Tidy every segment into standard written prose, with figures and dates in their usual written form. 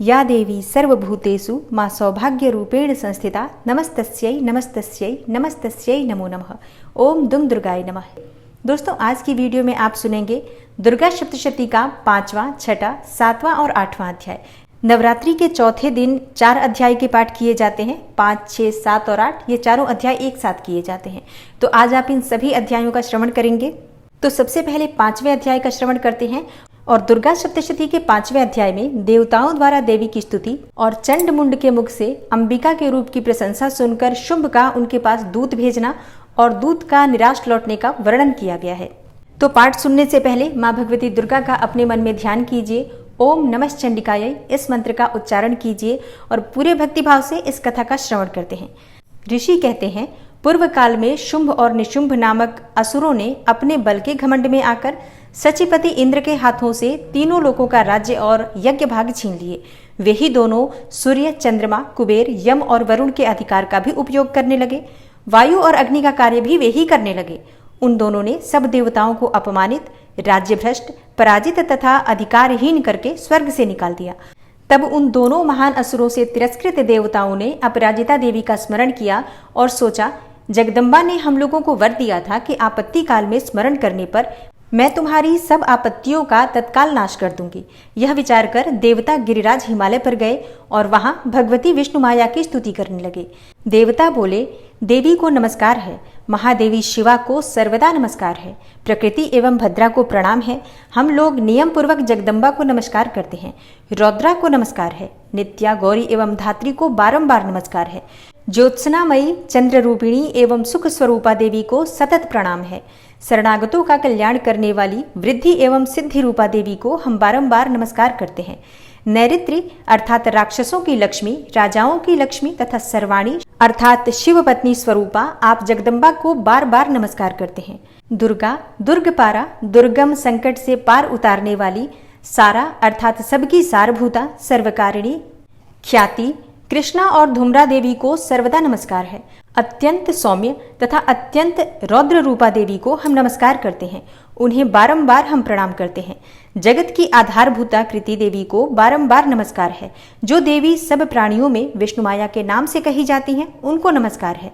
या देवी सर्वभूतेषु मां सौभाग्यरूपेण संस्थिता नमस्तस्यै नमस्तस्यै नमस्तस्यै नमो नमः। ओम दुम दुर्गाय नमः। दोस्तों, आज की वीडियो में आप सुनेंगे दुर्गा सप्तशती का 5वां, 6वां, 7वां और 8वां अध्याय। नवरात्रि के चौथे दिन 4 अध्याय के पाठ किए जाते हैं। 5, 6, 7 और 8 ये चारों अध्याय एक साथ किए जाते हैं। तो आज आप इन सभी अध्यायों का श्रवण करेंगे। तो सबसे पहले 5वें अध्याय का श्रवण करते हैं। और दुर्गा सप्तशती के 5वें अध्याय में देवताओं द्वारा देवी की स्तुति और चंड मुंड के मुख से अंबिका के रूप की प्रशंसा सुनकर शुंभ का उनके पास दूत भेजना और दूत का निराश लौटने का वर्णन किया गया है। तो पाठ सुनने से पहले माँ भगवती दुर्गा का अपने मन में ध्यान कीजिए। ओम नमः चंडिकायै इस मंत्र का उच्चारण कीजिए और पूरे भक्तिभाव से इस कथा का श्रवण करते हैं। ऋषि कहते हैं, पूर्व काल में शुंभ और निशुंभ नामक असुरों ने अपने बल के घमंड में आकर सचिपति इंद्र के हाथों से तीनों लोकों का राज्य और यज्ञ भाग छीन लिए। वे ही दोनों सूर्य, चंद्रमा, कुबेर, यम और वरुण के अधिकार का भी उपयोग करने लगे। वायु और अग्नि का कार्य भी वे ही करने लगे। उन दोनों ने सब देवताओं को अपमानित, राज्य भ्रष्ट, पराजित तथा अधिकारहीन करके स्वर्ग से निकाल दिया। तब उन दोनों महान असुरों से तिरस्कृत देवताओं ने अपराजिता देवी का स्मरण किया और सोचा, जगदम्बा ने हम लोगों को वर दिया था कि आपत्ति काल में स्मरण करने पर मैं तुम्हारी सब आपत्तियों का तत्काल नाश कर दूंगी। यह विचार कर देवता गिरिराज हिमालय पर गए और वहां भगवती विष्णु माया की स्तुति करने लगे। देवता बोले, देवी को नमस्कार है, महादेवी शिवा को सर्वदा नमस्कार है, प्रकृति एवं भद्रा को प्रणाम है। हम लोग नियम पूर्वक जगदम्बा को नमस्कार करते हैं। रौद्रा को नमस्कार है, नित्या, गौरी एवं धात्री को बारंबार नमस्कार है। ज्योत्सनामयी, चंद्र रूपिणी एवं सुख स्वरूपा देवी को सतत प्रणाम है। शरणागतों का कल्याण करने वाली वृद्धि एवं सिद्धि रूपा देवी को हम बारंबार नमस्कार करते हैं। नैऋत्री अर्थात राक्षसों की लक्ष्मी, राजाओं की लक्ष्मी तथा सर्वाणी अर्थात शिव पत्नी स्वरूपा आप जगदम्बा को बार बार नमस्कार करते हैं। दुर्गा, दुर्गपारा, दुर्गम संकट से पार उतारने वाली, सारा अर्थात सबकी सारभूता, सर्वकारिणी, ख्याति, कृष्णा और धूम्रा देवी को सर्वदा नमस्कार है। अत्यंत सौम्य तथा अत्यंत रौद्र रूपा देवी को हम नमस्कार करते हैं। उन्हें बारंबार हम प्रणाम करते हैं। जगत की आधारभूता कृति देवी को बारंबार नमस्कार है। जो देवी सब प्राणियों में विष्णु माया के नाम से कही जाती हैं, उनको नमस्कार है।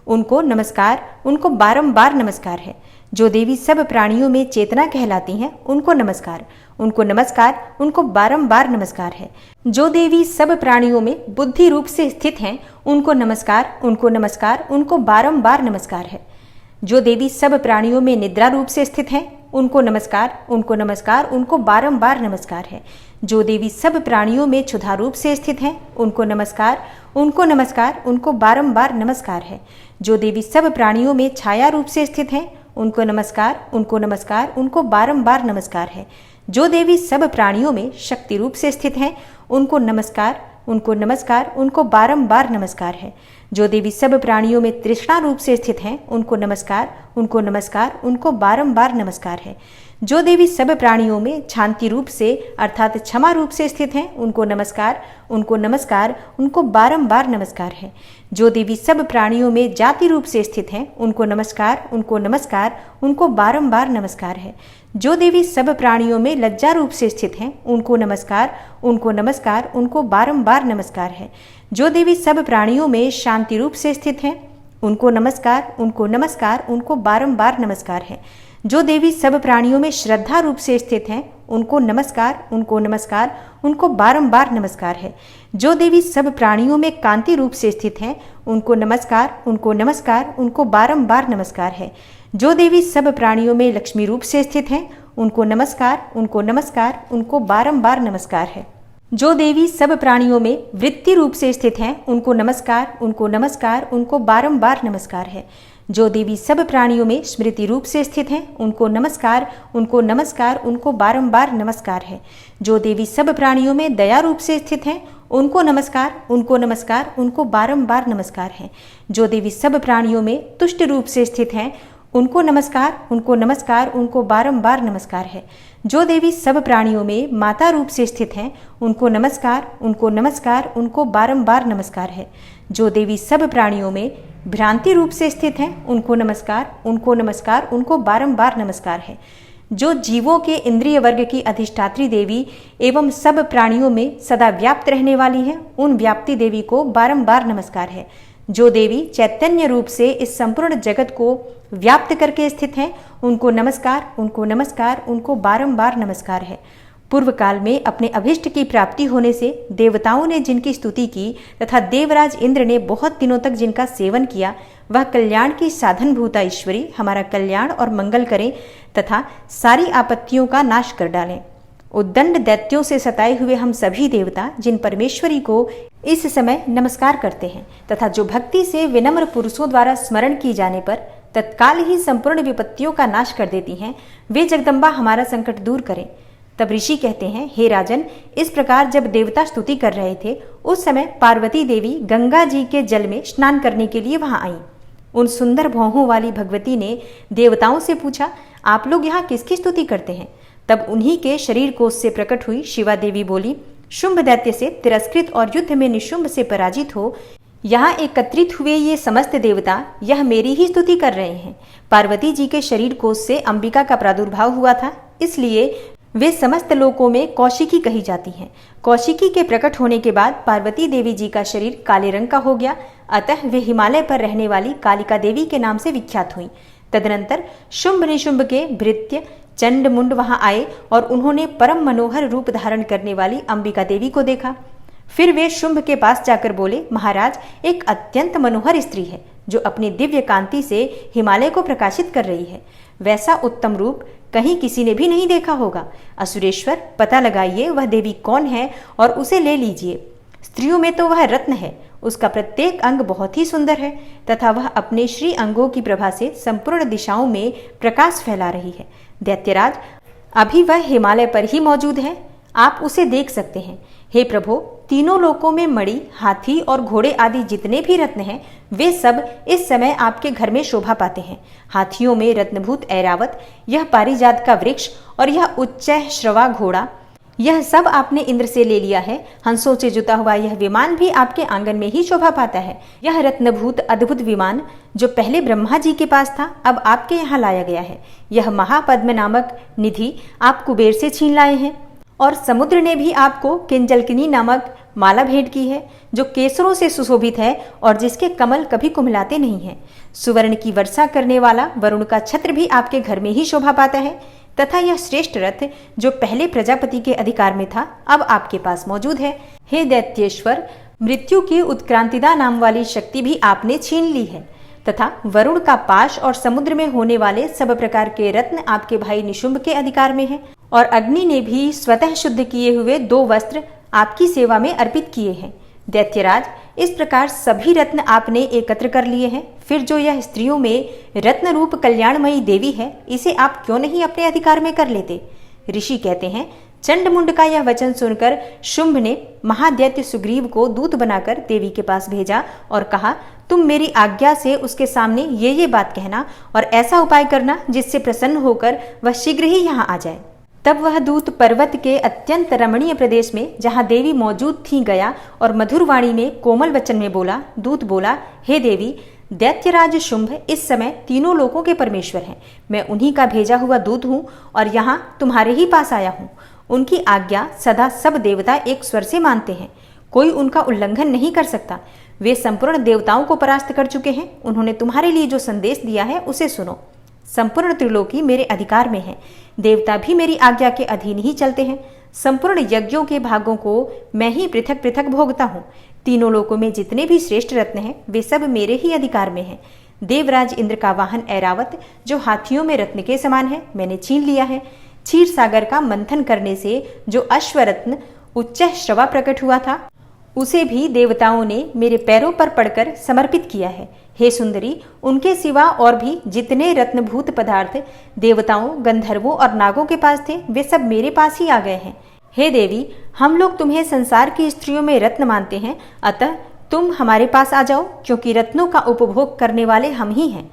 उनको नमस्कार, उनको बारंबार नमस्कार है। जो देवी सब प्राणियों में चेतना कहलाती हैं, उनको नमस्कार, उनको नमस्कार, उनको बारंबार नमस्कार है। जो देवी सब प्राणियों में बुद्धि रूप से स्थित हैं, उनको नमस्कार, उनको नमस्कार, उनको बारंबार नमस्कार है। जो देवी सब प्राणियों में निद्रा रूप से स्थित हैं, उनको नमस्कार, उनको नमस्कार, उनको बारंबार नमस्कार है। जो देवी सब प्राणियों में क्षुधा रूप से स्थित हैं, उनको नमस्कार, उनको नमस्कार, उनको बारंबार नमस्कार है। जो देवी सब प्राणियों में छाया रूप से स्थित हैं, उनको नमस्कार, उनको नमस्कार, उनको बारंबार नमस्कार है। जो देवी सब प्राणियों में शक्ति रूप से स्थित हैं, उनको नमस्कार, उनको नमस्कार, उनको बारंबार नमस्कार है। जो देवी सब प्राणियों में तृष्णा रूप से स्थित हैं, उनको नमस्कार, उनको नमस्कार, उनको बारंबार नमस्कार है। जो देवी सब प्राणियों में शांति रूप से अर्थात क्षमा रूप से स्थित हैं, उनको नमस्कार, उनको नमस्कार, उनको बारंबार नमस्कार है। जो देवी सब प्राणियों में जाति रूप से स्थित हैं, उनको नमस्कार, उनको नमस्कार, उनको बारंबार नमस्कार है। जो देवी सब प्राणियों में लज्जा रूप से स्थित हैं, उनको नमस्कार, उनको नमस्कार, उनको बारंबार नमस्कार है। जो देवी सब प्राणियों में शांति रूप से स्थित हैं, उनको नमस्कार, उनको नमस्कार, उनको बारंबार नमस्कार है। जो देवी सब प्राणियों में श्रद्धा रूप से स्थित हैं, उनको नमस्कार, उनको नमस्कार, उनको बारंबार नमस्कार है। जो देवी सब प्राणियों में कांति रूप से स्थित हैं, उनको नमस्कार, उनको नमस्कार, उनको बारंबार नमस्कार है। जो देवी सब प्राणियों में लक्ष्मी रूप से स्थित हैं, उनको नमस्कार, उनको नमस्कार, उनको बारंबार नमस्कार है। जो देवी सब प्राणियों में वृत्ति रूप से स्थित हैं, उनको नमस्कार, उनको नमस्कार, उनको बारंबार नमस्कार है। जो देवी सब प्राणियों में स्मृति रूप से स्थित हैं, उनको नमस्कार, उनको नमस्कार, उनको बारंबार नमस्कार है। जो देवी सब प्राणियों में दया रूप से स्थित हैं, उनको नमस्कार, उनको नमस्कार, उनको बारंबार नमस्कार है। जो देवी सब प्राणियों में तुष्ट रूप से स्थित हैं, उनको नमस्कार, उनको नमस्कार, उनको बारंबार नमस्कार है। जो देवी सब प्राणियों में माता रूप से स्थित हैं, उनको नमस्कार, उनको नमस्कार, उनको बारंबार नमस्कार है। जो देवी सब प्राणियों में भ्रांति रूप से स्थित हैं, उनको नमस्कार, उनको नमस्कार, उनको बारंबार नमस्कार है। जो जीवों के इंद्रिय वर्ग की अधिष्ठात्री देवी एवं सब प्राणियों में सदा व्याप्त रहने वाली है, उन व्याप्ति देवी को बारंबार नमस्कार है। जो देवी चैतन्य रूप से इस संपूर्ण जगत को व्याप्त करके स्थित हैं, उनको नमस्कार, उनको नमस्कार, उनको बारंबार नमस्कार है। पूर्व काल में अपने अभिष्ट की प्राप्ति होने से देवताओं ने जिनकी स्तुति की तथा देवराज इंद्र ने बहुत दिनों तक जिनका सेवन किया, वह कल्याण की साधनभूता ईश्वरी हमारा कल्याण और मंगल करें तथा सारी आपत्तियों का नाश कर डालें। उद्दंड दैत्यों से सताए हुए हम सभी देवता जिन परमेश्वरी को इस समय नमस्कार करते हैं तथा जो भक्ति से विनम्र पुरुषों द्वारा स्मरण की जाने पर तत्काल ही संपूर्ण विपत्तियों का नाश कर देती हैं, वे जगदम्बा हमारा संकट दूर करें। तब ऋषि कहते हैं, हे राजन, इस प्रकार जब देवता स्तुति कर रहे थे, उस समय पार्वती देवी गंगा जी के जल में स्नान करने के लिए वहां आईं। उन सुंदर भौहों वाली भगवती ने देवताओं से पूछा, आप लोग यहाँ किसकी स्तुति करते हैं? तब उन्हीं के शरीर कोश से प्रकट हुई शिवा देवी बोली, शुंभ दैत्य से तिरस्कृत और युद्ध में निशुंभ से पराजित हो यहाँ एकत्रित हुए ये समस्त देवता यह मेरी ही स्तुति कर रहे हैं। पार्वती जी के शरीर कोश से अंबिका का प्रादुर्भाव हुआ था, इसलिए वे समस्त लोकों में कौशिकी कही जाती हैं। कौशिकी के प्रकट होने के बाद पार्वती देवी जी का शरीर काले रंग का हो गया, अतः वे हिमालय पर रहने वाली कालिका देवी के नाम से विख्यात हुई। तदनंतर शुंभ निशुंभ के भृत्य चंड मुंड वहां आए और उन्होंने परम मनोहर रूप धारण करने वाली अंबिका देवी को देखा। फिर वे शुंभ के पास जाकर बोले, महाराज, एक अत्यंत मनोहर स्त्री है जो अपनी दिव्य कांति से हिमालय को प्रकाशित कर रही है। वैसा उत्तम रूप कहीं किसी ने भी नहीं देखा होगा। असुरेश्वर, पता लगाइए वह देवी कौन है और उसे ले लीजिए। स्त्रियों में तो वह रत्न है, उसका प्रत्येक अंग बहुत ही सुंदर है तथा वह अपने श्री अंगों की प्रभा से संपूर्ण दिशाओं में प्रकाश फैला रही है। दैत्यराज, अभी वह हिमालय पर ही मौजूद है, आप उसे देख सकते हैं। हे प्रभो, तीनों लोकों में मणि, हाथी और घोड़े आदि जितने भी रत्न हैं, वे सब इस समय आपके घर में शोभा पाते हैं। हाथियों में रत्नभूत ऐरावत, यह पारिजात का वृक्ष और यह उच्चैः श्रवा घोड़ा, यह सब आपने इंद्र से ले लिया है। हंसों से जुता हुआ यह विमान भी आपके आंगन में ही शोभा पाता है। यह रत्नभूत अद्भुत विमान जो पहले ब्रह्मा जी के पास था, अब आपके यहाँ लाया गया है। यह महापद्म नामक निधि आप कुबेर से छीन लाए हैं और समुद्र ने भी आपको किंजलकिनी नामक माला भेंट की है जो केसरों से सुशोभित है और जिसके कमल कभी कुम्हलाते नहीं हैं। सुवर्ण की वर्षा करने वाला वरुण का छत्र भी आपके घर में ही शोभा पाता है तथा यह श्रेष्ठ रथ जो पहले प्रजापति के अधिकार में था, अब आपके पास मौजूद है। हे दैत्येश्वर, मृत्यु की उत्क्रांतिदा नाम वाली शक्ति भी आपने छीन ली है तथा वरुण का पाश और समुद्र में होने वाले सब प्रकार के रत्न आपके भाई निशुंभ के अधिकार में है और अग्नि ने भी स्वतः शुद्ध किए हुए 2 वस्त्र आपकी सेवा में अर्पित किए हैं। दैत्यराज, इस प्रकार सभी रत्न आपने एकत्र कर लिए हैं, फिर जो यह स्त्रियों में रत्न रूप कल्याणमयी देवी है, इसे आप क्यों नहीं अपने अधिकार में कर लेते? ऋषि कहते हैं, चंडमुंड का यह वचन सुनकर शुंभ ने महादैत्य सुग्रीव को दूत बनाकर देवी के पास भेजा और कहा, तुम मेरी आज्ञा से उसके सामने ये बात कहना और ऐसा उपाय करना जिससे प्रसन्न होकर वह शीघ्र ही यहाँ आ जाए। तब वह दूत पर्वत के अत्यंत रमणीय प्रदेश में जहाँ देवी मौजूद थी गया और मधुर वाणी में कोमल वचन में बोला। दूत बोला, हे देवी, दैत्यराज शुंभ इस समय तीनों लोकों के परमेश्वर हैं। मैं उन्हीं का भेजा हुआ दूत हूँ और यहाँ तुम्हारे ही पास आया हूँ। उनकी आज्ञा सदा सब देवता एक स्वर से मानते हैं, कोई उनका उल्लंघन नहीं कर सकता। वे संपूर्ण देवताओं को परास्त कर चुके हैं। उन्होंने तुम्हारे लिए जो संदेश दिया है उसे सुनो। संपूर्ण त्रिलोकी मेरे अधिकार में है, देवता भी मेरी आज्ञा के अधीन ही चलते हैं। संपूर्ण यज्ञों के भागों को मैं ही पृथक पृथक भोगता हूँ। तीनों लोकों में जितने भी श्रेष्ठ रत्न हैं, वे सब मेरे ही अधिकार में हैं। देवराज इंद्र का वाहन ऐरावत जो हाथियों में रत्न के समान है, मैंने छीन लिया है। क्षीर सागर का मंथन करने से जो अश्वरत्न उच्चैः श्रवा प्रकट हुआ था, उसे भी देवताओं ने मेरे पैरों पर पड़कर समर्पित किया है। हे सुंदरी, उनके सिवा और भी जितने रत्नभूत पदार्थ देवताओं, गंधर्वों और नागों के पास थे, वे सब मेरे पास ही आ गए हैं। हे देवी, हम लोग तुम्हें संसार की स्त्रियों में रत्न मानते हैं, अतः तुम हमारे पास आ जाओ, क्योंकि रत्नों का उपभोग करने वाले हम ही हैं।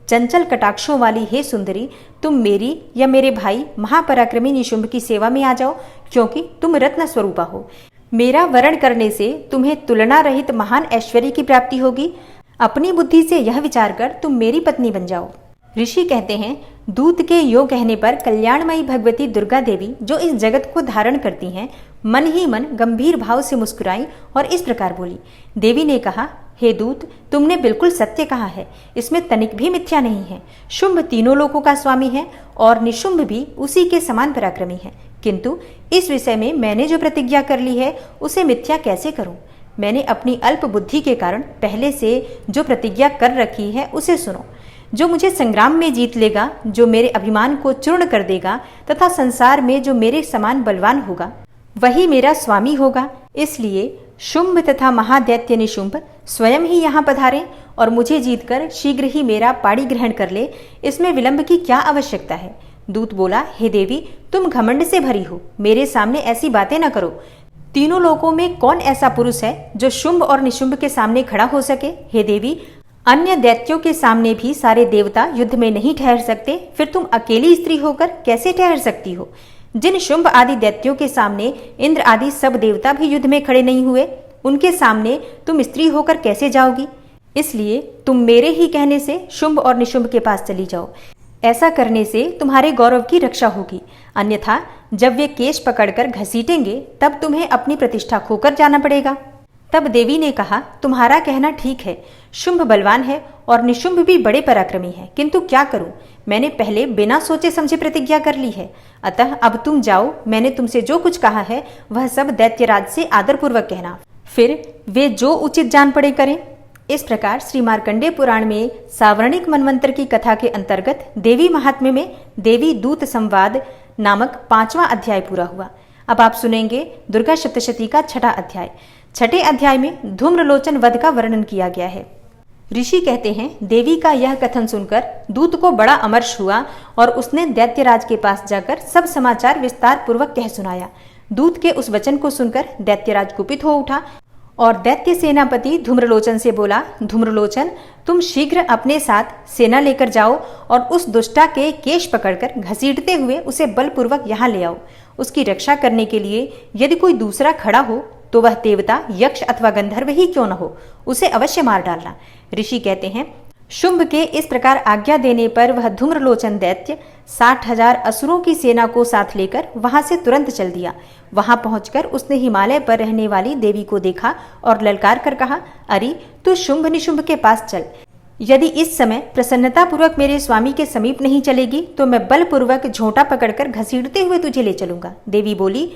चंचल कटाक्षों वाली हे सुंदरी, तुम मेरी या मेरे भाई महापराक्रमी निशुंभ की सेवा में आ जाओ, क्योंकि तुम रत्न स्वरूपा हो। मेरा वरण करने से तुम्हें तुलना रहित महान ऐश्वर्य की प्राप्ति होगी। अपनी बुद्धि से यह विचार कर तुम मेरी पत्नी बन जाओ। ऋषि कहते हैं, दूत के यो कहने पर कल्याणमयी भगवती दुर्गा देवी जो इस जगत को धारण करती हैं, मन ही मन गंभीर भाव से मुस्कुराई और इस प्रकार बोली। देवी ने कहा, हे दूत, तुमने बिल्कुल सत्य कहा है, इसमें तनिक भी मिथ्या नहीं है। शुंभ तीनों लोकों का स्वामी है और निशुंभ भी उसी के समान पराक्रमी है, किंतु इस विषय में मैंने जो प्रतिज्ञा कर ली है उसे मिथ्या कैसे करूं? मैंने अपनी अल्प बुद्धि के कारण पहले से जो प्रतिज्ञा कर रखी है उसे सुनो। जो मुझे संग्राम में जीत लेगा, जो मेरे अभिमान को चूर्ण कर देगा तथा संसार में जो मेरे समान बलवान होगा, वही मेरा स्वामी होगा। इसलिए शुंभ तथा महादैत्य निशुंभ स्वयं ही यहाँ पधारें और मुझे जीतकर शीघ्र ही मेरा पाणी ग्रहण कर ले, इसमें विलंब की क्या आवश्यकता है? दूत बोला, हे देवी, तुम घमंड से भरी हो, मेरे सामने ऐसी बातें न करो। तीनों लोकों में कौन ऐसा पुरुष है जो शुंभ और निशुंभ के सामने खड़ा हो सके? हे देवी, अन्य दैत्यों के सामने भी सारे देवता युद्ध में नहीं ठहर सकते, फिर तुम अकेली स्त्री होकर कैसे ठहर सकती हो? जिन शुंभ आदि दैत्यों के सामने इंद्र आदि सब देवता भी युद्ध में खड़े नहीं हुए, उनके सामने तुम स्त्री होकर कैसे जाओगी? इसलिए तुम मेरे ही कहने से शुंभ और निशुंभ के पास चली जाओ। ऐसा करने से तुम्हारे गौरव की रक्षा होगी, अन्यथा जब वे केश पकड़कर घसीटेंगे तब तुम्हें अपनी प्रतिष्ठा खोकर जाना पड़ेगा। तब देवी ने कहा, तुम्हारा कहना ठीक है, शुंभ बलवान है और निशुंभ भी बड़े पराक्रमी है, किंतु क्या करूं? मैंने पहले बिना सोचे समझे प्रतिज्ञा कर ली है, अतः अब तुम जाओ। मैंने तुमसे जो कुछ कहा है वह सब दैत्यराज से आदरपूर्वक कहना, फिर वे जो उचित जान पड़े करें। इस प्रकार श्री मार्कंडेय पुराण में सावर्णिक मनवंतर की कथा के अंतर्गत देवी महात्म्य में देवी दूत संवाद नामक 5वां अध्याय पूरा हुआ। अब आप सुनेंगे दुर्गा सप्तशती का 6ठा अध्याय। 6ठे अध्याय में धूम्रलोचन वध का वर्णन किया गया है। ऋषि कहते हैं, देवी का यह कथन सुनकर दूत को बड़ा अमर्ष हुआ और उसने दैत्यराज के पास जाकर सब समाचार विस्तार पूर्वक कह सुनाया। दूत के उस वचन को सुनकर दैत्यराज कुपित हो उठा और दैत्य सेनापति धूम्रलोचन से बोला, धूम्रलोचन, तुम शीघ्र अपने साथ सेना लेकर जाओ और उस दुष्टा के केश पकड़कर घसीटते हुए उसे बलपूर्वक यहाँ ले आओ। उसकी रक्षा करने के लिए यदि कोई दूसरा खड़ा हो तो वह देवता, यक्ष अथवा गंधर्व ही क्यों न हो, उसे अवश्य मार डालना। ऋषि कहते हैं, शुंभ के इस प्रकार आज्ञा देने पर वह धूम्रलोचन दैत्य 60,000 असुरों की सेना को साथ लेकर वहां से तुरंत चल दिया। वहां पहुंचकर उसने हिमालय पर रहने वाली देवी को देखा और ललकार कर कहा, अरे तू शुंभ निशुंभ के पास चल। यदि इस समय प्रसन्नतापूर्वक मेरे स्वामी के समीप नहीं चलेगी तो मैं बलपूर्वक झोंटा पकड़कर घसीटते हुए तुझे ले चलूंगा। देवी बोली,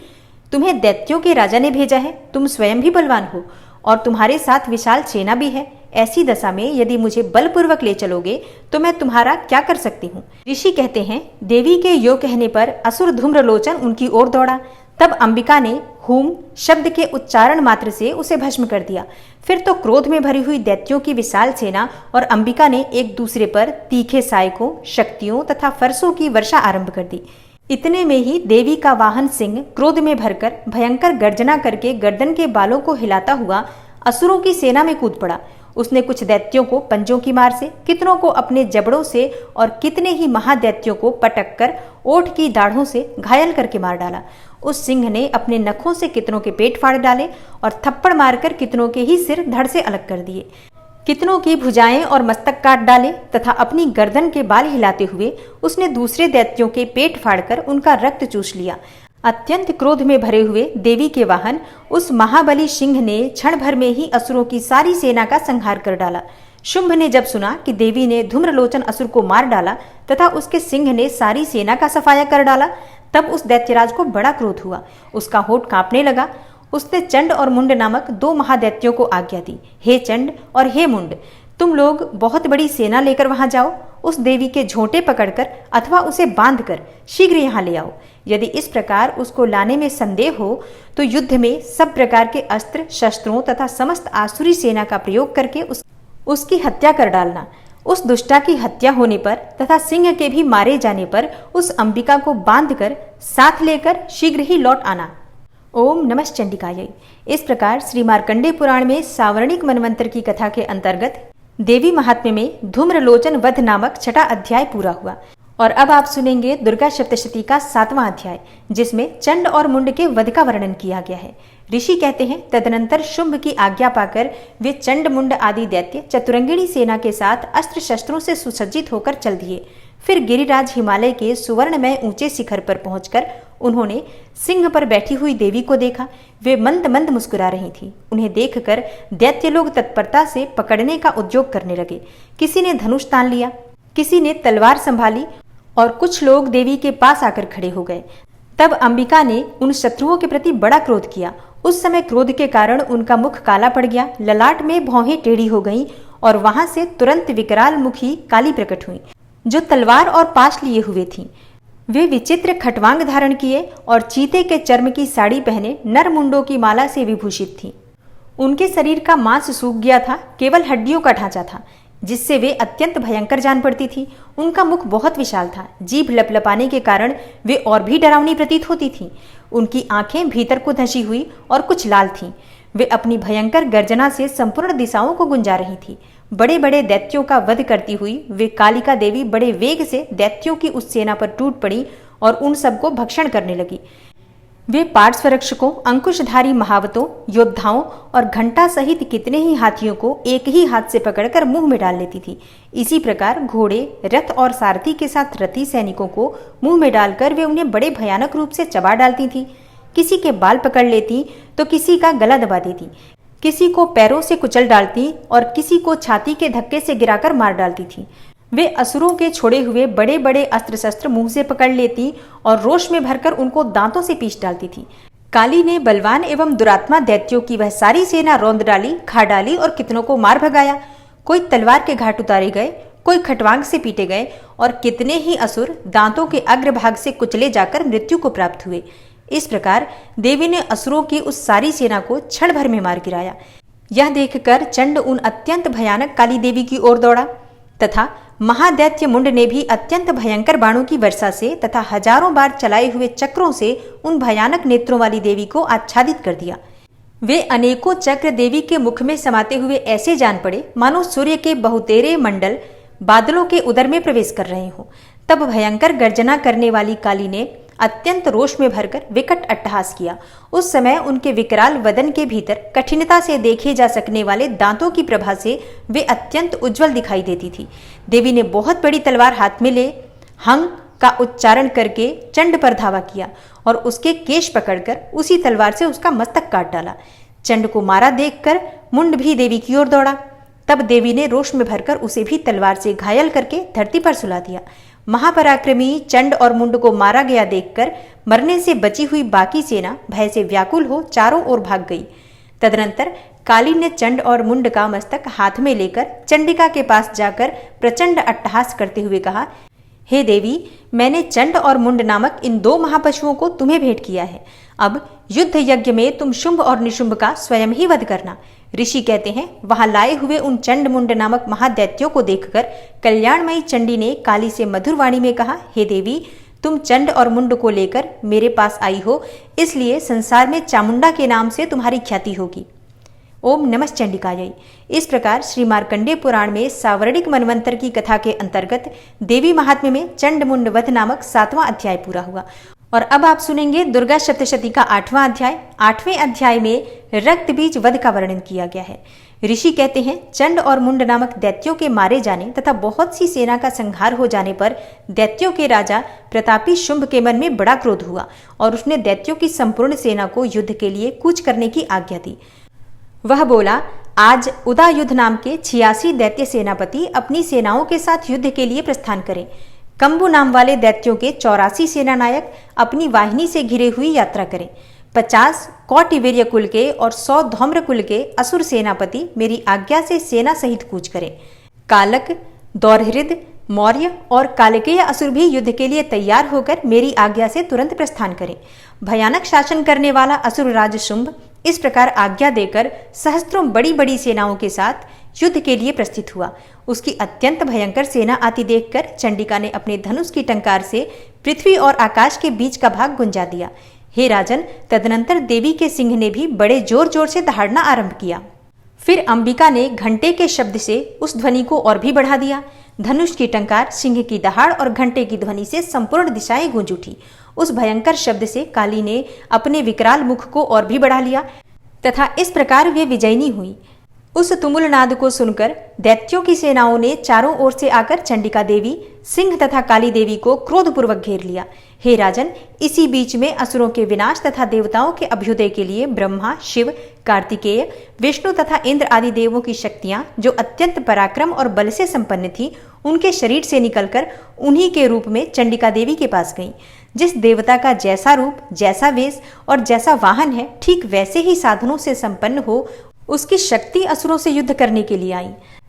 तुम्हें दैत्यों के राजा ने भेजा है, तुम स्वयं भी बलवान हो और तुम्हारे साथ विशाल सेना भी है। ऐसी दशा में यदि मुझे बलपूर्वक ले चलोगे तो मैं तुम्हारा क्या कर सकती हूँ? ऋषि कहते हैं, देवी के यो कहने पर असुर धूम्रलोचन उनकी ओर दौड़ा। तब अंबिका ने हुम शब्द के उच्चारण मात्र से उसे भस्म कर दिया। फिर तो क्रोध में भरी हुई दैत्यों की विशाल सेना और अंबिका ने एक दूसरे पर तीखे सायकों, शक्तियों तथा फरसों की वर्षा आरंभ कर दी। इतने में ही देवी का वाहन सिंह क्रोध में भरकर भयंकर गर्जना करके गर्दन के बालों को हिलाता हुआ असुरों की सेना में कूद पड़ा। उसने कुछ दैत्यों को पंजों की मार से, कितनों को अपने जबड़ों से और कितने ही महादैत्यों को पटक कर ओठ की दाढ़ों से घायल करके मार डाला। उस सिंह ने अपने नखों से कितनों के पेट फाड़ डाले और थप्पड़ मारकर कितनों के ही सिर धड़ से अलग कर दिए। कितनों की भुजाएं और मस्तक काट डाले तथा अपनी गर्दन के बाल हिलाते हुए उसने दूसरे दैत्यों के पेट फाड़कर उनका रक्त चूस लिया। अत्यंत क्रोध में भरे हुए देवी के वाहन उस महाबली सिंह ने क्षण भर में ही असुरों की सारी सेना का संहार कर डाला। शुंभ ने जब सुना कि देवी ने धूम्रलोचन असुर को मार डाला तथा उसके सिंह ने सारी सेना का सफाया कर डाला, तब उस दैत्यराज को बड़ा क्रोध हुआ। उसका होठ कांपने लगा। उसने चंड और मुंड नामक 2 महादैत्यों को आज्ञा दी, हे चंड और हे मुंड, तुम लोग बहुत बड़ी सेना लेकर वहां जाओ। उस देवी के झोंटे पकड़कर अथवा उसे बांधकर शीघ्र यहाँ ले आओ। यदि इस प्रकार उसको लाने में संदेह हो तो युद्ध में सब प्रकार के अस्त्र शस्त्रों तथा समस्त आसुरी सेना का प्रयोग करके उसकी हत्या कर डालना। उस दुष्टा की हत्या होने पर तथा सिंह के भी मारे जाने पर उस अंबिका को बांधकर साथ लेकर शीघ्र ही लौट आना। ओम नमः चंडिकायै। इस प्रकार श्री मार्कंडेय पुराण में सावर्णिक मनवंतर की कथा के अंतर्गत देवी महात्म्य में धूम्रलोचन वध नामक 6ठा अध्याय पूरा हुआ। और अब आप सुनेंगे दुर्गा सप्तशती का 7वां अध्याय, जिसमें चंड और मुंड के वध का वर्णन किया गया है। ऋषि कहते हैं तदनंतर शुंभ की आज्ञा पाकर वे चंड मुंड आदि दैत्य चतुरंगिणी सेना के साथ अस्त्र शस्त्रों से सुसज्जित होकर चल दिए। फिर गिरिराज हिमालय के सुवर्णमय ऊंचे शिखर पर पहुंचकर उन्होंने सिंह पर बैठी हुई देवी को देखा। वे मंद मंद मुस्कुरा रही थी। उन्हें देखकर दैत्य लोग तत्परता से पकड़ने का उद्योग करने लगे। किसी ने धनुष तान लिया, किसी ने तलवार संभाली और कुछ लोग देवी के पास आकर खड़े हो गए। तब अंबिका ने उन शत्रुओं के प्रति बड़ा क्रोध किया। उस समय क्रोध के कारण उनका मुख काला पड़ गया, ललाट में भौहें टेढ़ी हो गईं और वहां से तुरंत विकराल मुखी काली प्रकट हुई, जो तलवार और पाश लिए हुए थीं। वे विचित्र खटवांग धारण किए और चीते के चर्म की साड़ी पहने नर मुंडों की माला से विभूषित थीं। उनके शरीर का मांस सूख गया था, केवल हड्डियों का ढांचा था, जिससे वे अत्यंत भयंकर जान पड़ती थी। उनका मुख बहुत विशाल था, जीभ लपलपाने के कारण वे और भी डरावनी प्रतीत होती थीं। उनकी आंखें भीतर को धंसी हुई और कुछ लाल थीं। वे अपनी भयंकर गर्जना से संपूर्ण दिशाओं को गुंजा रही थी। बड़े बड़े दैत्यों का वध करती हुई वे कालिका देवी बड़े वेग से दैत्यों की उस सेना पर टूट पड़ी और उन सबको भक्षण करने लगी। वे पार्श्वरक्षकों, अंकुशधारी महावतों, योद्धाओं और घंटा सहित कितने ही हाथियों को एक ही हाथ से पकड़कर मुंह में डाल लेती थी। इसी प्रकार घोड़े, रथ और सारथी के साथ रथी सैनिकों को मुंह में डालकर वे उन्हें बड़े भयानक रूप से चबा डालती थी। किसी के बाल पकड़ लेती तो किसी का गला दबा देती, किसी को पैरों से कुचल डालती और किसी को छाती के धक्के से गिराकर मार डालती थी। वे असुरों के छोड़े हुए बड़े बड़े अस्त्र शस्त्र मुंह से पकड़ लेती और रोष में भरकर उनको दांतों से पीस डालती थी। काली ने बलवान एवं दुरात्मा दैत्यों की वह सारी सेना रौंद डाली, खा डाली और कितनों को मार भगाया। कोई तलवार के घाट उतारे गए, कोई खटवांग से पीटे गए और कितने ही असुर दांतों के अग्रभाग से कुचले जाकर मृत्यु को प्राप्त हुए। इस प्रकार देवी ने असुरों की उस सारी सेना को क्षण भर में मार गिराया। यह देखकर चंड उन अत्यंत भयानक काली देवी की ओर दौड़ा तथा महादैत्य मुंड ने भी अत्यंत भयंकर बाणों की वर्षा से तथा हजारों बार चलाए हुए चक्रों से उन भयानक नेत्रों वाली देवी को आच्छादित कर दिया। वे अनेकों चक्र देवी के मुख में समाते हुए ऐसे जान पड़े मानो सूर्य के बहुतेरे मंडल बादलों के उदर में प्रवेश कर रहे हों। तब भयंकर गर्जना करने वाली काली ने अत्यंत रोष में भरकर विकट अट्टहास किया। उस समय उनके विकराल वदन के भीतर कठिनता से देखे जा सकने वाले दांतों की प्रभा से वे अत्यंत उज्जवल दिखाई देती थी। देवी ने बहुत बड़ी तलवार हाथ में ले हंग का उच्चारण करके चंड पर धावा किया और उसके केश पकड़कर उसी तलवार से उसका मस्तक काट डाला। चंड को मारा देखकर मुंड भी देवी की ओर दौड़ा। तब देवी ने रोष में भरकर उसे भी तलवार से घायल करके धरती पर सुला दिया। महापराक्रमी चंड और मुंड को मारा गया देखकर मरने से बची हुई बाकी सेना भय से व्याकुल हो चारों ओर भाग गई। तदनंतर काली ने चंड और मुंड का मस्तक हाथ में लेकर चंडिका के पास जाकर प्रचंड अट्टहास करते हुए कहा, हे देवी, मैंने चंड और मुंड नामक इन दो महापशुओं को तुम्हें भेंट किया है। अब युद्ध यज्ञ में तुम शुंभ और निशुंभ का स्वयं ही वध करना। ऋषि कहते हैं वहां लाए हुए उन चंड मुंड नामक महादैत्यों को देखकर कल्याणमयी चंडी ने काली से मधुर वाणी में कहा, हे देवी, तुम चंड और मुंड को लेकर मेरे पास आई हो, इसलिए संसार में चामुंडा के नाम से तुम्हारी ख्याति होगी। ओम नमः चंडिकायै। इस प्रकार श्री मार्कंडेय पुराण में सावर्णिक मनवंतर की कथा के अंतर्गत देवी महात्म्य में चंड मुंड वध नामक 7वां अध्याय पूरा हुआ। और अब आप सुनेंगे दुर्गा सप्तशती का 8वां अध्याय। 8वें अध्याय में रक्त बीज वध का वर्णन किया गया है। ऋषि कहते हैं चंड और मुंड नामक दैत्यों के मारे जाने तथा बहुत सी सेना का संहार हो जाने पर दैत्यों के राजा प्रतापी शुंभ के मन में बड़ा क्रोध हुआ और उसने दैत्यों की संपूर्ण सेना को युद्ध के लिए कूच करने की आज्ञा दी। वह बोला, आज उदायुध नाम के 86 दैत्य सेनापति अपनी सेनाओं के साथ युद्ध के लिए प्रस्थान करें। कंबु नाम वाले दैत्यों के 84 सेनानायक अपनी वाहिनी से घिरे हुई यात्रा करें। 50 कौटिवीर्य कुल के और 100 धौम्र कुल के असुर सेनापति मेरी आज्ञा से सेना सहित कूच करें। कालक, दौरहृद, मौर्य और कालकेय असुर भी युद्ध के लिए तैयार होकर मेरी आज्ञा से तुरंत प्रस्थान करें। भयानक शासन करने वाला असुर राज शुंभ इस प्रकार आज्ञा देकर सहस्त्रों बड़ी बड़ी सेनाओं के साथ युद्ध के लिए प्रस्थित हुआ। उसकी अत्यंत भयंकर सेना आती देखकर चंडिका ने अपने धनुष की टंकार से पृथ्वी और आकाश के बीच का भाग गुंजा दिया। हे राजन, तदनंतर देवी के सिंह ने भी बड़े जोर जोर से दहाड़ना आरंभ किया। फिर अंबिका ने घंटे के शब्द से उस ध्वनि को और भी बढ़ा दिया। धनुष की टंकार, सिंह की दहाड़ और घंटे की ध्वनि से संपूर्ण दिशाएं गूंज उठी उस भयंकर शब्द से काली ने अपने विकराल मुख को और भी बढ़ा लिया तथा इस प्रकार वे विजयिनी हुई। उस तुमुल नाद को सुनकर दैत्यों की सेनाओं ने चारों ओर से आकर चंडिका देवी, सिंह तथा काली देवी को क्रोधपूर्वक घेर लिया। हे राजन, इसी बीच में असुरों के विनाश तथा देवताओं के अभ्युदय के लिए ब्रह्मा, शिव, कार्तिकेय, विष्णु तथा इंद्र आदि देवों की शक्तियां, जो अत्यंत पराक्रम और बल से संपन्न थी, उनके शरीर से निकलकर उन्हीं के रूप में चंडिका देवी के पास गईं। जिस देवता का जैसा रूप, जैसा वेश और जैसा वाहन है, ठीक वैसे ही साधनों से संपन्न हो उसकी शक्ति असुरों से युद्ध करने के लिए आई।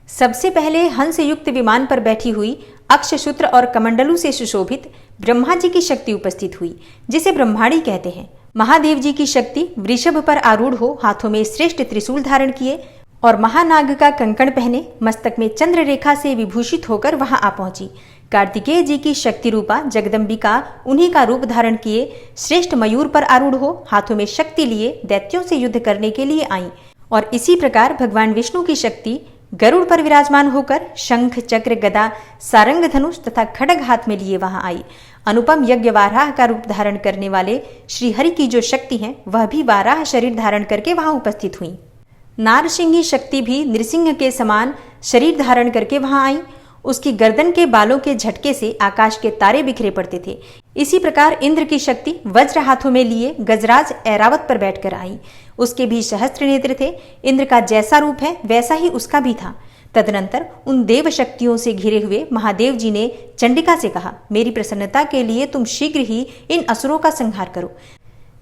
सबसे पहले हंस युक्त विमान पर बैठी हुई, अक्षसूत्र और कमंडलू से सुशोभित ब्रह्मा जी की शक्ति उपस्थित हुई, जिसे ब्रह्माणी कहते हैं। महादेव जी की शक्ति वृषभ पर आरूढ़ हो, हाथों में श्रेष्ठ त्रिशूल धारण किए और महानाग का कंकण पहने, मस्तक में चंद्र रेखा से विभूषित होकर वहां आ पहुंची। कार्तिकेय जी की शक्ति रूपा जगदम्बिका उन्हीं का रूप धारण किए श्रेष्ठ मयूर पर आरूढ़ हो, हाथों में शक्ति लिए दैत्यों से युद्ध करने के लिए आई। और इसी प्रकार भगवान विष्णु की शक्ति गरुड़ पर विराजमान होकर शंख, चक्र, गदा, सारंग, धनुष तथा खड्ग हाथ में लिए वहां आई। अनुपम यज्ञ वाराह का रूप धारण करने वाले श्री हरि की जो शक्ति है, वह भी वाराह शरीर धारण करके वहां उपस्थित हुई। नारसिंही शक्ति भी नृसिंह के समान शरीर धारण करके वहां आई। उसकी गर्दन के बालों के झटके से आकाश के तारे बिखरे पड़ते थे। इसी प्रकार इंद्र की शक्ति वज्र हाथों में लिए गजराज ऐरावत पर बैठकर आई। उसके भी सहस्त्र नेत्र थे। इंद्र का जैसा रूप है वैसा ही उसका भी था। तदनंतर उन देव शक्तियों से घिरे हुए महादेव जी ने चंडिका से कहा, मेरी प्रसन्नता के लिए तुम शीघ्र ही इन असुरों का संहार करो।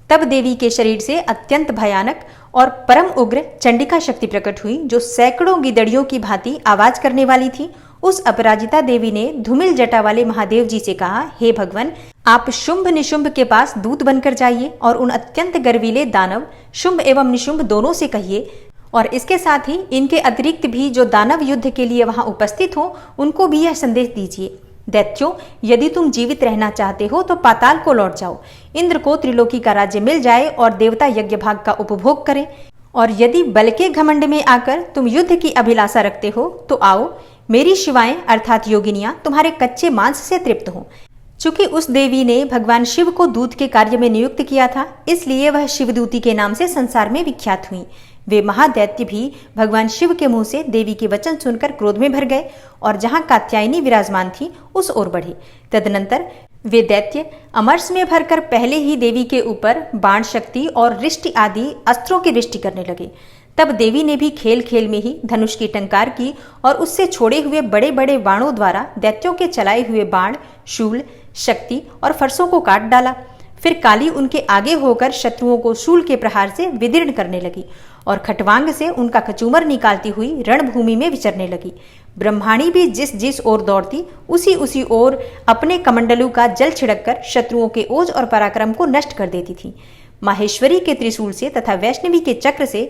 तब देवी के शरीर से अत्यंत भयानक और परम उग्र चंडिका शक्ति प्रकट हुई, जो सैकड़ों गिदड़ियों की भांति आवाज करने वाली थी। उस अपराजिता देवी ने धूमिल जटा वाले महादेव जी से कहा, हे भगवान, आप शुंभ निशुंभ के पास दूत बनकर जाइए और उन अत्यंत गर्वीले दानव शुंभ एवं निशुंभ दोनों से कहिए, और इसके साथ ही इनके अतिरिक्त भी जो दानव युद्ध के लिए वहां उपस्थित हो, उनको भी यह संदेश दीजिए, दैत्यों, यदि तुम जीवित रहना चाहते हो तो पाताल को लौट जाओ। इंद्र को त्रिलोकी का राज्य मिल जाए और देवता यज्ञ भाग का उपभोग करें, और यदि बल के घमंड में आकर तुम युद्ध की अभिलाषा रखते हो तो आओ, मेरी शिवाएं अर्थात योगिनियां तुम्हारे कच्चे मांस से तृप्त हों। चूंकि उस देवी ने भगवान शिव को दूत के कार्य में नियुक्त किया था, इसलिए वह शिवदूती के नाम से संसार में विख्यात हुई। वे महादैत्य भी भगवान शिव के मुंह से देवी के वचन सुनकर क्रोध में भर गए और जहां कात्यायनी विराजमान थी उस ओर बढ़े। तदनंतर वे दैत्य अमरस में भरकर पहले ही देवी के ऊपर बाण शक्ति और रिष्टि आदि अस्त्रों की वृष्टि करने लगे। तब देवी ने भी खेल खेल में ही धनुष की टंकार की और उससे छोड़े हुए बड़े बड़े बाणों द्वारा दैत्यों के चलाए हुए बाण, शूल, शक्ति और फरसों को काट डाला। फिर काली उनके आगे होकर शत्रुओं को शूल के प्रहार से विदीर्ण करने लगी और खटवांग से उनका कचूमर निकालती हुई रणभूमि में विचरने लगी। ब्रह्माणी भी जिस जिस ओर दौड़ती उसी उसी ओर अपने कमंडलू का जल छिड़ककर शत्रुओं के ओज और पराक्रम को नष्ट कर देती थी। माहेश्वरी के त्रिशूल से तथा वैष्णवी के चक्र से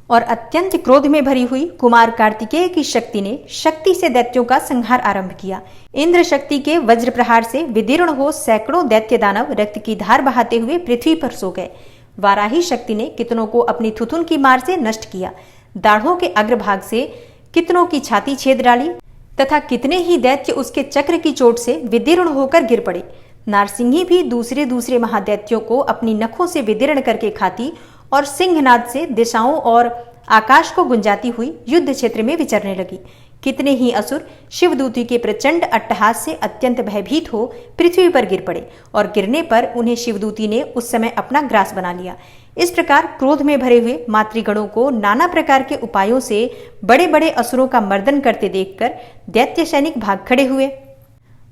और अत्यंत क्रोध में भरी हुई कुमार कार्तिकेय की शक्ति ने शक्ति से दैत्यों का संहार आरंभ किया। इंद्र शक्ति के वज्र प्रहार से विदीर्ण हो सैकड़ों दैत्य दानव रक्त की धार बहाते हुए पृथ्वी पर सो गए। वाराही शक्ति ने कितनों को अपनी थुथुन की मार से नष्ट किया, दाढ़ों के अग्रभाग से कितनों की छाती छेद डाली तथा कितने ही दैत्य उसके चक्र की चोट से विदीर्ण होकर गिर पड़े। नारसिंही भी दूसरे दूसरे महादैत्यों को अपनी नखों से विदीर्ण करके खाती और सिंहनाद से दिशाओं और आकाश को गुंजाती हुई युद्ध क्षेत्र में विचरने लगी। कितने ही असुर शिवदूती के प्रचंड अट्टहास से अत्यंत भयभीत हो पृथ्वी पर गिर पड़े और गिरने पर उन्हें शिवदूती ने उस समय अपना ग्रास बना लिया। इस प्रकार क्रोध में भरे हुए मातृगणों को नाना प्रकार के उपायों से बड़े बड़े असुरों का मर्दन करते देखकर दैत्य सैनिक भाग खड़े हुए।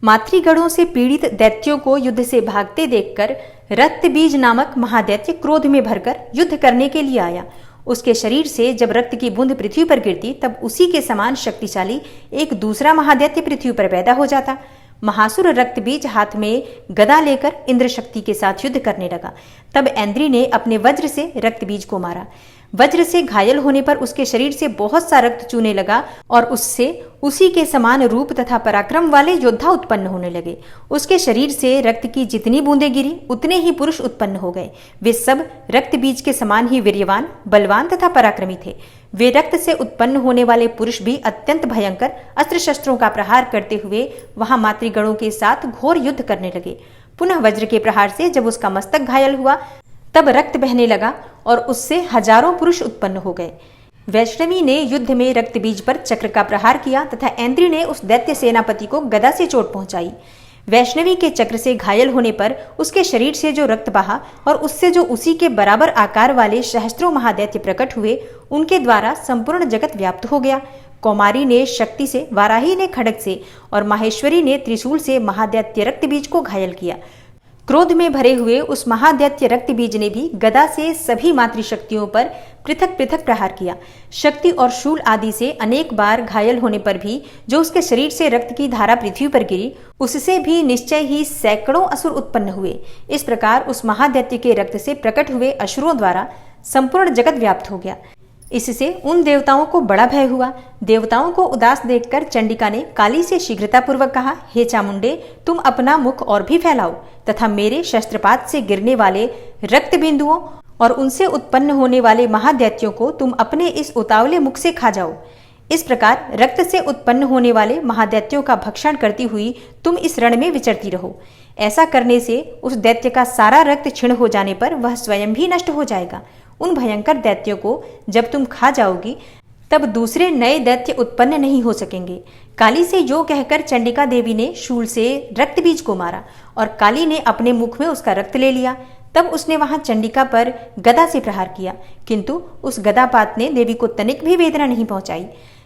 मातृगणों से पीड़ित दैत्यों को युद्ध से भागते देखकर रक्तबीज नामक महादैत्य क्रोध में भरकर युद्ध करने के लिए आया। उसके शरीर से जब रक्त की बूंद पृथ्वी पर गिरती तब उसी के समान शक्तिशाली एक दूसरा महादैत्य पृथ्वी पर पैदा हो जाता। महासुर रक्तबीज हाथ में गदा लेकर इंद्र शक्ति के साथ युद्ध करने लगा। तब ऐन्द्री ने अपने वज्र से रक्तबीज को मारा। वज्र से घायल होने पर उसके शरीर से बहुत सा रक्त चूने लगा और उससे उसी के समान रूप तथा पराक्रम वाले योद्धा उत्पन्न होने लगे। उसके शरीर से रक्त की जितनी बूंदें गिरी उतने ही पुरुष उत्पन्न हो गए। वे सब रक्त बीज के समान ही वीर्यवान, बलवान तथा पराक्रमी थे। वे रक्त से उत्पन्न होने वाले पुरुष भी अत्यंत भयंकर अस्त्र शस्त्रों का प्रहार करते हुए वहां मातृगणों के साथ घोर युद्ध करने लगे। पुनः वज्र के प्रहार से जब उसका मस्तक घायल हुआ तब रक्त बहने लगा और उससे हजारों पुरुष उत्पन्न हो गए। वैष्णवी ने युद्ध में रक्त बीज पर चक्र का प्रहार किया तथा ऐन्द्री ने उस दैत्य सेनापति को गदा से चोट पहुंचाई। वैष्णवी के चक्र से घायल होने पर उसके शरीर से जो रक्त बहा और उससे जो उसी के बराबर आकार वाले सहस्त्रों महादैत्य प्रकट हुए, उनके द्वारा संपूर्ण जगत व्याप्त हो गया। कौमारी ने शक्ति से, वाराही ने खड्ग से और माहेश्वरी ने त्रिशूल से महादैत्य रक्त बीज को घायल किया। क्रोध में भरे हुए उस महादैत्य रक्त बीज ने भी गदा से सभी मातृशक्तियों पर पृथक पृथक प्रहार किया। शक्ति और शूल आदि से अनेक बार घायल होने पर भी जो उसके शरीर से रक्त की धारा पृथ्वी पर गिरी, उससे भी निश्चय ही सैकड़ों असुर उत्पन्न हुए। इस प्रकार उस महादैत्य के रक्त से प्रकट हुए असुरों द्वारा संपूर्ण जगत व्याप्त हो गया। इससे उन देवताओं को बड़ा भय हुआ। देवताओं को उदास देखकर चंडिका ने काली से शीघ्रतापूर्वक कहा, हे चामुंडे, तुम अपना मुख और भी फैलाओ तथा मेरे शस्त्रपात से गिरने वाले रक्त बिंदुओं और उनसे उत्पन्न होने वाले महादैत्यों को तुम अपने इस उतावले मुख से खा जाओ। इस प्रकार रक्त से उत्पन्न होने वाले महादैत्यों का भक्षण करती हुई तुम इस रण में विचरती रहो। ऐसा करने से उस दैत्य का सारा रक्त क्षीण हो जाने पर वह स्वयं भी नष्ट हो जाएगा। उन भयंकर दैत्यों को जब तुम खा जाओगी तब दूसरे नए दैत्य उत्पन्न नहीं हो सकेंगे। काली से यो कहकर चंडिका देवी ने शूल से रक्त बीज को मारा और काली ने अपने मुख में उसका रक्त ले लिया। तब उसने वहां चंडिका पर गदा से प्रहार किया, किंतु उस गदापात ने देवी को तनिक भी वेदना नहीं पहुंचाई।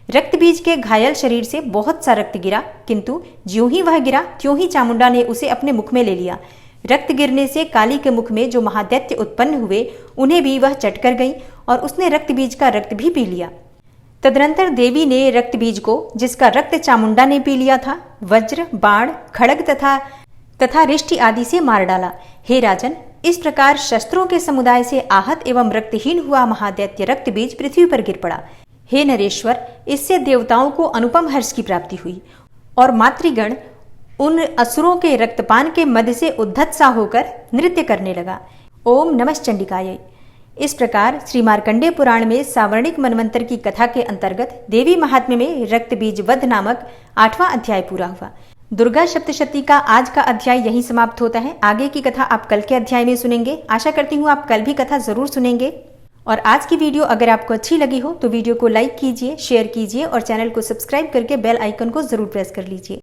रक्त बीज के घायल शरीर से बहुत सा रक्त गिरा, किंतु ज्यों ही वह गिरा त्यों ही चामुंडा ने उसे अपने मुख में ले लिया। रक्त गिरने से काली के मुख में जो महादैत्य उत्पन्न हुए उन्हें भी वह चट कर गई और उसने रक्त बीज का रक्त भी पी लिया। तदनंतर देवी ने रक्त बीज को, जिसका रक्त चामुंडा ने पी लिया था, वज्र, बाण, खड्ग तथा रिष्टि आदि से मार डाला। हे राजन, इस प्रकार शस्त्रों के समुदाय से आहत एवं रक्तहीन हुआ महादैत्य रक्त बीज पृथ्वी पर गिर पड़ा। हे नरेश्वर, इससे देवताओं को अनुपम हर्ष की प्राप्ति हुई और मातृगण उन असुरों के रक्तपान के मध्य से उद्धत सा होकर नृत्य करने लगा। ओम नमः चंडिकाय। इस प्रकार श्री मार्कंडेय पुराण में सावर्णिक मनवंतर की कथा के अंतर्गत देवी महात्म्य में रक्त बीज वध नामक 8वां अध्याय पूरा हुआ। दुर्गा सप्तशती का आज का अध्याय यहीं समाप्त होता है। आगे की कथा आप कल के अध्याय में सुनेंगे। आशा करती हूँ आप कल भी कथा जरूर सुनेंगे। और आज की वीडियो अगर आपको अच्छी लगी हो तो वीडियो को लाइक कीजिए, शेयर कीजिए और चैनल को सब्सक्राइब करके बेल आइकन को जरूर प्रेस कर लीजिए।